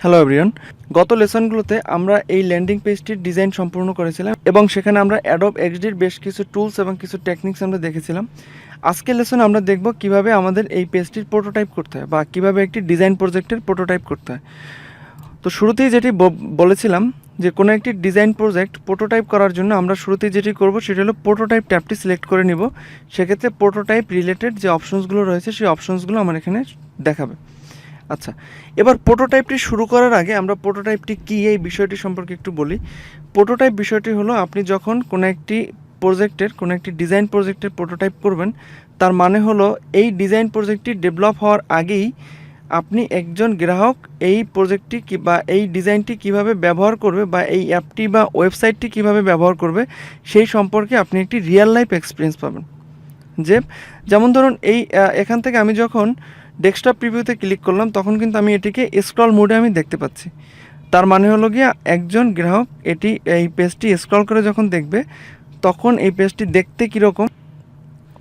Hello everyone, গত লেসনগুলোতে আমরা এই ল্যান্ডিং পেজটির ডিজাইন সম্পূর্ণ করেছিলাম এবং সেখানে আমরা অ্যাডোব এক্সডির বেশ কিছু টুলস এবং কিছু টেকনিক্স আমরা দেখেছিলাম। আজকের লেসনে আমরা দেখব কিভাবে আমাদের এই পেজটির প্রোটোটাইপ করতে হয় বা কিভাবে একটি ডিজাইন প্রজেক্টের প্রোটোটাইপ করতে হয়। তো শুরুতেই যেটি বলেছিলাম যে কোনো একটি ডিজাইন প্রজেক্ট প্রোটোটাইপ করার জন্য আমরা শুরুতেই যেটি করব সেটা হলো প্রোটোটাইপ ট্যাবটি সিলেক্ট করে নিব। সেক্ষেত্রে প্রোটোটাইপ রিলেটেড যে অপশনসগুলো রয়েছে সেই অপশনসগুলো আমার এখানে দেখাবে। আচ্ছা, এবার প্রোটোটাইপটি শুরু করার আগে আমরা প্রোটোটাইপটি কী এই বিষয়টি সম্পর্কে একটু বলি। প্রোটোটাইপ বিষয়টি হলো আপনি যখন কোনো একটি ডিজাইন প্রজেক্টের প্রোটোটাইপ করবেন, তার মানে হলো এই ডিজাইন প্রজেক্টটি ডেভেলপ হওয়ার আগেই আপনি একজন গ্রাহক এই প্রজেক্টটি বা এই ডিজাইনটি কিভাবে ব্যবহার করবে বা এই অ্যাপটি বা ওয়েবসাইটটি কিভাবে ব্যবহার করবে সেই সম্পর্কে আপনি একটি রিয়েল লাইফ এক্সপিরিয়েন্স পাবেন। যেমন ধরুন এখান থেকে আমি যখন ডেস্কটপ প্রিভিউতে ক্লিক করলাম তখন কিন্তু আমি এটিকে স্ক্রল মোডে আমি দেখতে পাচ্ছি। তার মানে হলো গিয়ে একজন গ্রাহক এই পেজটি স্ক্রল করে যখন দেখবে তখন এই পেজটি দেখতে কীরকম,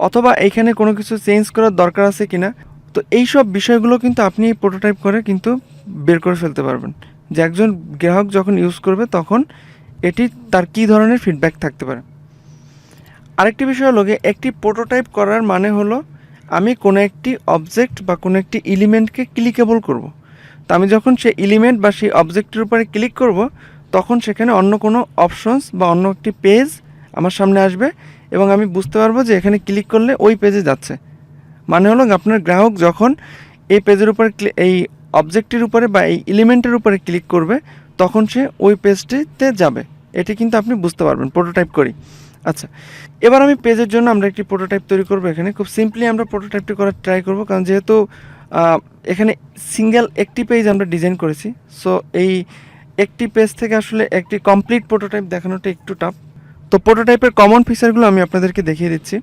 অথবা এইখানে কোনো কিছু চেঞ্জ করার দরকার আছে কিনা, তো এই সব বিষয়গুলো কিন্তু আপনি এই প্রোটোটাইপ করে কিন্তু বের করে ফেলতে পারবেন যে একজন গ্রাহক যখন ইউজ করবে তখন এটি তার কী ধরনের ফিডব্যাক থাকতে পারে। আরেকটি বিষয় হলো গিয়ে একটি প্রোটোটাইপ করার মানে হলো আমি কোনো একটি অবজেক্ট বা কোনো একটি এলিমেন্টকে ক্লিকেবল করব। তো আমি যখন সেই এলিমেন্ট বা সেই অবজেক্টের উপরে ক্লিক করব তখন সেখানে অন্য কোনো অপশনস বা অন্য একটি পেজ আমার সামনে আসবে এবং আমি বুঝতে পারবো যে এখানে ক্লিক করলে ওই পেজে যাচ্ছে। মানে হলো আপনার গ্রাহক যখন এই পেজের উপরে এই অবজেক্টের উপরে বা এই এলিমেন্টের উপরে ক্লিক করবে তখন সে ওই পেজটিতে যাবে। এটি কিন্তু আপনি বুঝতে পারবেন প্রোটোটাইপ করি। আচ্ছা, এবার আমি পেজের জন্য আমরা একটি প্রোটোটাইপ তৈরি করব। এখানে খুব সিম্পলি আমরা প্রোটোটাইপটি করার ট্রাই করব, কারণ যেহেতু এখানে সিঙ্গেল একটি পেজ আমরা ডিজাইন করেছি, সো এই একটি পেজ থেকে আসলে একটি কমপ্লিট প্রোটোটাইপ দেখানোটা একটু টাফ। তো প্রোটোটাইপের কমন ফিচারগুলো আমি আপনাদেরকে দেখিয়ে দিচ্ছি।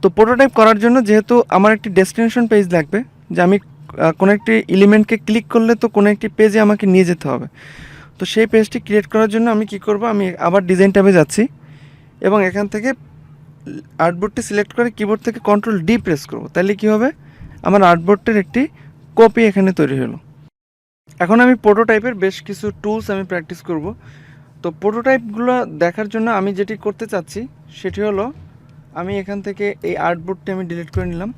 তো প্রোটোটাইপ করার জন্য যেহেতু আমার একটি ডেস্টিনেশন পেজ লাগবে, যে আমি কোনো একটি এলিমেন্টকে ক্লিক করলে তো কোনো একটি পেজে আমাকে নিয়ে যেতে হবে। তো সেই পেজটি ক্রিয়েট করার জন্য আমি কি করব, আমি আবার ডিজাইন ট্যাবে যাচ্ছি এবং এখান থেকে আর্টবোর্ডটি সিলেক্ট করে কিবোর্ড থেকে Ctrl+D প্রেস করব। তাহলে কি হবে, আমার আর্টবোর্ডটির একটি কপি এখানে তৈরি হলো। এখন আমি প্রোটোটাইপের বেশ কিছু টুলস আমি প্র্যাকটিস করব। তো প্রোটোটাইপগুলো দেখার জন্য আমি যেটি করতে চাচ্ছি সেটি হলো আমি এখান থেকে এই আর্টবোর্ডটি আমি ডিলিট করে নিলাম।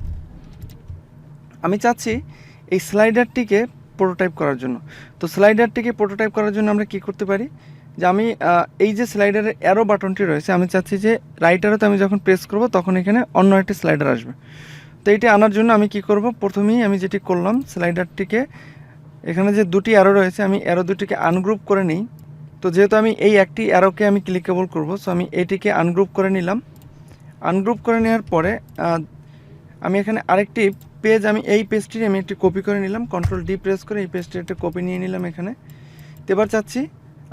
আমি চাচ্ছি এই স্লাইডারটিকে প্রোটোটাইপ করার জন্য। তো স্লাইডারটিকে প্রোটোটাইপ করার জন্য আমরা কি করতে পারি, যে আমি এই যে স্লাইডারের অ্যারো বাটনটি রয়েছে, আমি চাচ্ছি যে রাইট অ্যারোতে আমি যখন প্রেস করব তখন এখানে অন্য একটি স্লাইডার আসবে। তো এটি আনার জন্য আমি কি করব, প্রথমেই আমি যেটি করলাম স্লাইডারটিকে এখানে যে দুটি অ্যারো রয়েছে আমি অ্যারো দুটিকে আনগ্রুপ করে নিই। তো যেহেতু আমি এই একটি অ্যারোকে আমি ক্লিকেবল করব, সো আমি এটিকে আনগ্রুপ করে নিলাম। আনগ্রুপ করে নেওয়ার পরে আমি এখানে আরেকটি পেজ, আমি এই পেজটির আমি একটি কপি করে নিলাম, Ctrl+D প্রেস করে এই পেজটির একটা কপি নিয়ে নিলাম এখানে। তো এবার চাচ্ছি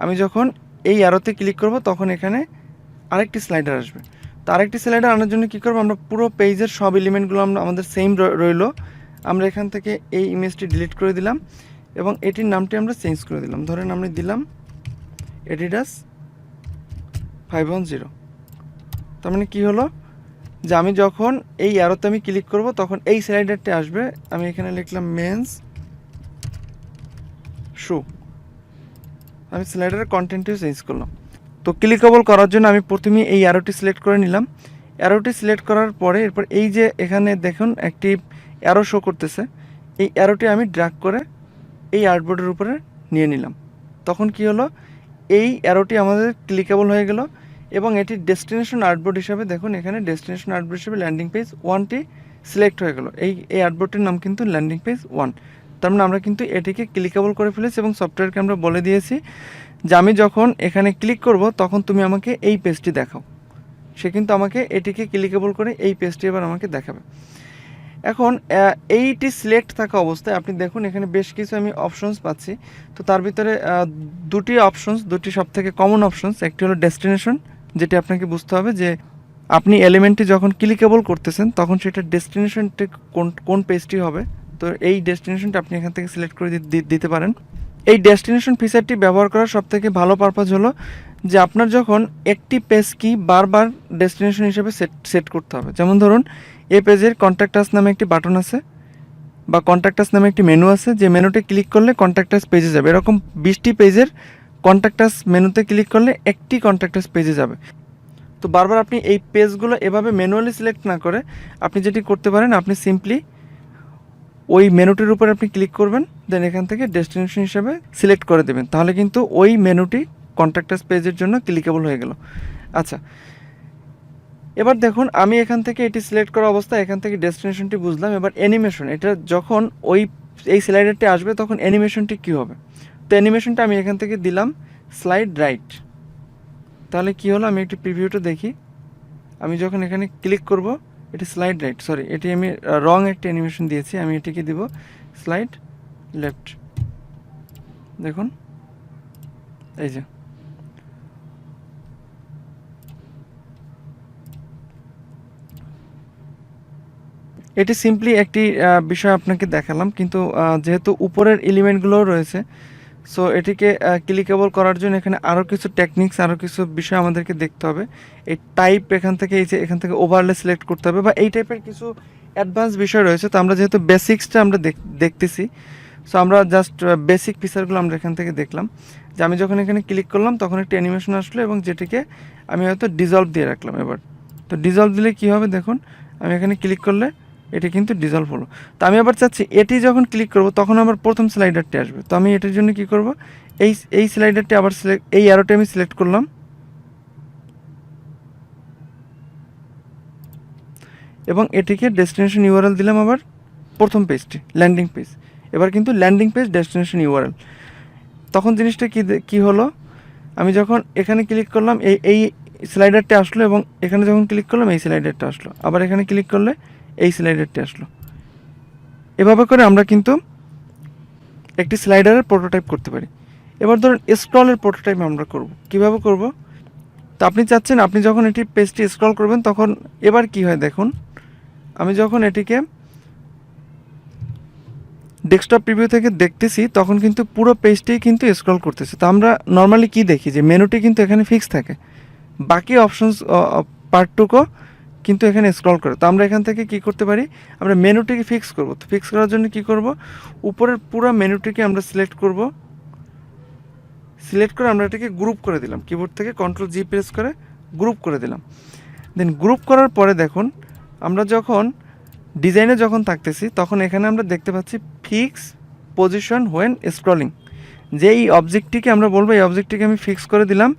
আমি যখন এই অ্যারোতে ক্লিক করব তখন এখানে আরেকটি স্লাইডার আসবে। তো আরেকটি স্লাইডার আনার জন্য কী করবো, আমরা পুরো পেজের সব এলিমেন্টগুলো আমাদের সেম রইল। আমরা এখান থেকে এই ইমেজটি ডিলিট করে দিলাম এবং এটির নামটি আমরা চেঞ্জ করে দিলাম। ধরেন আমরা দিলাম Adidas 510। তার মানে কী হলো, যে আমি যখন এই অ্যারোতে আমি ক্লিক করব তখন এই স্লাইডারটি আসবে। আমি এখানে লিখলাম মেন্স শু। আমি স্লাইডারের কন্টেন্টটিও চেঞ্জ করলাম। তো ক্লিকেবল করার জন্য আমি প্রথমেই এই অ্যারোটি সিলেক্ট করে নিলাম। অ্যারোটি সিলেক্ট করার পরে এরপর এই যে এখানে দেখুন একটি অ্যারো শো করতেছে, এই অ্যারোটি আমি ড্র্যাগ করে এই আর্টবোর্ডের উপরে নিয়ে নিলাম। তখন কি হলো, এই অ্যারোটি আমাদের ক্লিকেবল হয়ে গেল এবং এটি ডেস্টিনেশন আর্টবোর্ড হিসাবে, দেখুন এখানে ডেস্টিনেশন আর্টবোর্ড হিসাবে ল্যান্ডিং পেজ 1টি সিলেক্ট হয়ে গেল। এই আর্টবোর্ডটির নাম কিন্তু ল্যান্ডিং পেজ 1। তার মানে আমরা কিন্তু এটিকে ক্লিকেবল করে ফেলেছি এবং সফটওয়্যারকে আমরা বলে দিয়েছি যে আমি যখন এখানে ক্লিক করব তখন তুমি আমাকে এই পেজটি দেখাও। সে কিন্তু আমাকে এটিকে ক্লিকেবল করে এই পেজটি এবার আমাকে দেখাবে। এখন এইটি সিলেক্ট থাকা অবস্থায় আপনি দেখুন এখানে বেশ কিছু আমি অপশনস পাচ্ছি। তো তার ভিতরে দুটি সবথেকে কমন অপশনস, একটি হলো ডেস্টিনেশন, যেটি আপনাকে বুঝতে হবে যে আপনি এলিমেন্টটি যখন ক্লিকেবল করতেছেন তখন সেটা ডেস্টিনেশনটি কোন পেজটি হবে। তো এই ডেস্টিনেশনটা আপনি এখান থেকে সিলেক্ট করে দিতে পারেন। এই ডেস্টিনেশন ফিচারটি ব্যবহার করার সবথেকে ভালো পারপাস হলো যে আপনার যখন একটি পেজ কি বারবার ডেস্টিনেশন হিসেবে সেট করতে হবে। যেমন ধরুন এই পেজের কন্ট্যাক্ট আস নামে একটি বাটন আছে, বা কন্ট্যাক্টাস নামে একটি মেনু আছে, যে মেনুতে ক্লিক করলে কন্ট্যাক্টাস পেজে যাবে। এরকম 20টি পেজের কন্ট্যাক্টাস মেনুতে ক্লিক করলে একটি কন্ট্যাক্টাস পেজে যাবে। তো বারবার আপনি এই পেজগুলো এভাবে ম্যানুয়ালি সিলেক্ট না করে আপনি যেটি করতে পারেন, আপনি সিম্পলি ওই মেনুটির উপর আপনি ক্লিক করবেন, দেন এখান থেকে ডেস্টিনেশন হিসেবে সিলেক্ট করে দেবেন, তাহলে কিন্তু ওই মেনুটি কন্ট্যাক্টাস পেজের জন্য ক্লিকেবল হয়ে গেল। আচ্ছা, এবার দেখুন আমি এখান থেকে এটি সিলেক্ট করা অবস্থায় এখান থেকে ডেস্টিনেশনটি বুঝলাম। এবার অ্যানিমেশন, এটা যখন এই স্লাইডারটি আসবে তখন অ্যানিমেশনটি কী হবে। তো অ্যানিমেশনটা আমি এখান থেকে দিলাম স্লাইড রাইট। তাহলে কি হলো, আমি একটি প্রিভিউটা দেখি। আমি যখন এখানে ক্লিক করব, এটি স্লাইড রাইট, সরি এটি আমি রং একটা অ্যানিমেশন দিয়েছি, আমি এটিকে দিব স্লাইড লেফট। দেখুন এই যে এটি সিম্পলি একটি বিষয় আপনাকে দেখালাম, কিন্তু যেহেতু উপরের এলিমেন্টগুলোও রয়েছে, সো এটিকে ক্লিকেবল করার জন্য এখানে আরও কিছু টেকনিক্স, আরও কিছু বিষয় আমাদেরকে দেখতে হবে। এই টাইপ এখান থেকে, এই যে এখান থেকে ওভারলে সিলেক্ট করতে হবে, বা এই টাইপের কিছু অ্যাডভান্স বিষয় রয়েছে। তো আমরা যেহেতু বেসিক্সটা আমরা দেখতেছি, সো আমরা জাস্ট বেসিক ফিচারগুলো আমরা এখান থেকে দেখলাম। যে আমি যখন এখানে ক্লিক করলাম তখন একটি অ্যানিমেশন আসলো, এবং যেটিকে আমি হয়তো ডিজলভ দিয়ে রাখলাম। এবার তো ডিজলভ দিলে কী হবে দেখুন, আমি এখানে ক্লিক করলে এটি কিন্তু ডিজলভ হলো। তো আমি আবার চাচ্ছি এটি যখন ক্লিক করব তখন আবার প্রথম স্লাইডারটি আসবে। তো আমি এটার জন্য কি করব, এই স্লাইডারটি আবার এই অ্যারোটি আমি সিলেক্ট করলাম, এবং এটিকে ডেস্টিনেশন ইউআরএল দিলাম আবার প্রথম পেজটি, ল্যান্ডিং পেজ। এবার কিন্তু ল্যান্ডিং পেজ ডেস্টিনেশন ইউআরএল। তখন জিনিসটা কি হলো, আমি যখন এখানে ক্লিক করলাম এই স্লাইডারটি আসলো, এবং এখানে যখন ক্লিক করলাম এই স্লাইডারটা আসলো, আবার এখানে ক্লিক করলে এই স্লাইডারটি আসলো। এভাবে করে আমরা কিন্তু একটি স্লাইডারের প্রোটোটাইপ করতে পারি। এবার ধরুন স্ক্রলের প্রোটোটাইপ আমরা করব, কিভাবে করব। তো আপনি চাচ্ছেন আপনি যখন এটি পেজটি স্ক্রল করবেন তখন এবার কি হয় দেখুন, আমি যখন এটিকে ডেস্কটপ প্রিভিউ থেকে দেখতেছি তখন কিন্তু পুরো পেজটিই কিন্তু স্ক্রল করতেছে। তো আমরা নর্মালি কি দেখি যে মেনুটি কিন্তু এখানে ফিক্স থাকে, বাকি অপশনস পার্টটুকু কিন্তু এখানে স্ক্রল করে। তো আমরা এখান থেকে কি করতে পারি, আমরা মেনুটিকে ফিক্স করব। তো ফিক্স করার জন্য কি করব, উপরের পুরো মেনুটিকে আমরা সিলেক্ট করব, সিলেক্ট করে আমরা এটাকে গ্রুপ করে দিলাম, কিবোর্ড থেকে কন্ট্রোল জি প্রেস করে গ্রুপ করে দিলাম। দেন গ্রুপ করার পরে দেখুন আমরা যখন ডিজাইনে যখন থাকতেছি তখন এখানে আমরা দেখতে পাচ্ছি ফিক্স পজিশন হোয়েন স্ক্রলিং, যে এই অবজেক্টটিকে আমরা বলবো এই অবজেক্টটিকে আমি ফিক্স করে দিলাম,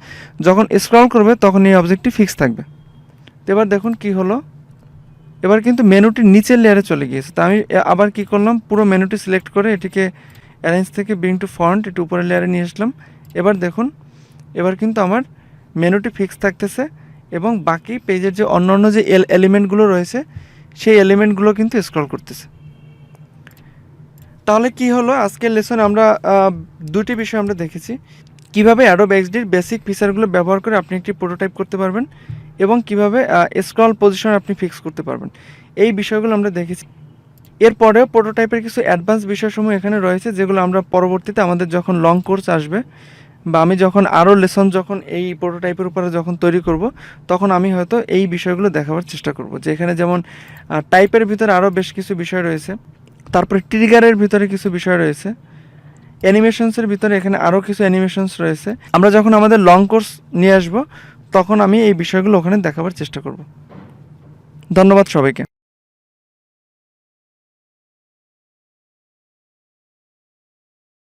যখন স্ক্রল করবে তখন এই অবজেক্টটি ফিক্স থাকবে। তো এবার দেখুন কি হলো, এবার কিন্তু মেনুটির নিচের লেয়ারে চলে গিয়েছে। তো আমি আবার কি করলাম, পুরো মেনুটি সিলেক্ট করে এটিকে অ্যারেঞ্জ থেকে ব্রিং টু ফ্রন্ট একটু উপরের লেয়ারে নিয়ে আসলাম। এবার দেখুন এবার কিন্তু আমার মেনুটি ফিক্স থাকতেছে, এবং বাকি পেজের যে অন্য যে এলিমেন্টগুলো রয়েছে সেই এলিমেন্টগুলো কিন্তু স্ক্রল করতেছে। তাহলে কি হলো, আজকের লেসনে আমরা দুটি বিষয় আমরা দেখেছি, কিভাবে অ্যাডোব এক্সডির বেসিক ফিচারগুলো ব্যবহার করে আপনি একটি প্রোটোটাইপ করতে পারবেন, এবং কিভাবে স্ক্রল পজিশন আপনি ফিক্স করতে পারবেন, এই বিষয়গুলো আমরা দেখেছি। এরপরেও প্রোটোটাইপের কিছু অ্যাডভান্স বিষয়সমূহ এখানে রয়েছে, যেগুলো আমরা পরবর্তীতে আমাদের যখন লং কোর্স আসবে, বা আমি যখন আরও লেসন যখন এই প্রোটোটাইপের উপরে যখন তৈরি করব, তখন আমি হয়তো এই বিষয়গুলো দেখাবার চেষ্টা করব, যে এখানে যেমন টাইপের ভিতরে আরও বেশ কিছু বিষয় রয়েছে, তারপরে ট্রিগারের ভিতরে কিছু বিষয় রয়েছে, অ্যানিমেশনসের ভিতরে এখানে আরও কিছু অ্যানিমেশনস রয়েছে। আমরা যখন আমাদের লং কোর্স নিয়ে আসব তখন আমি এই বিষয়গুলো ওখানে দেখাবার চেষ্টা করব। ধন্যবাদ সবাইকে।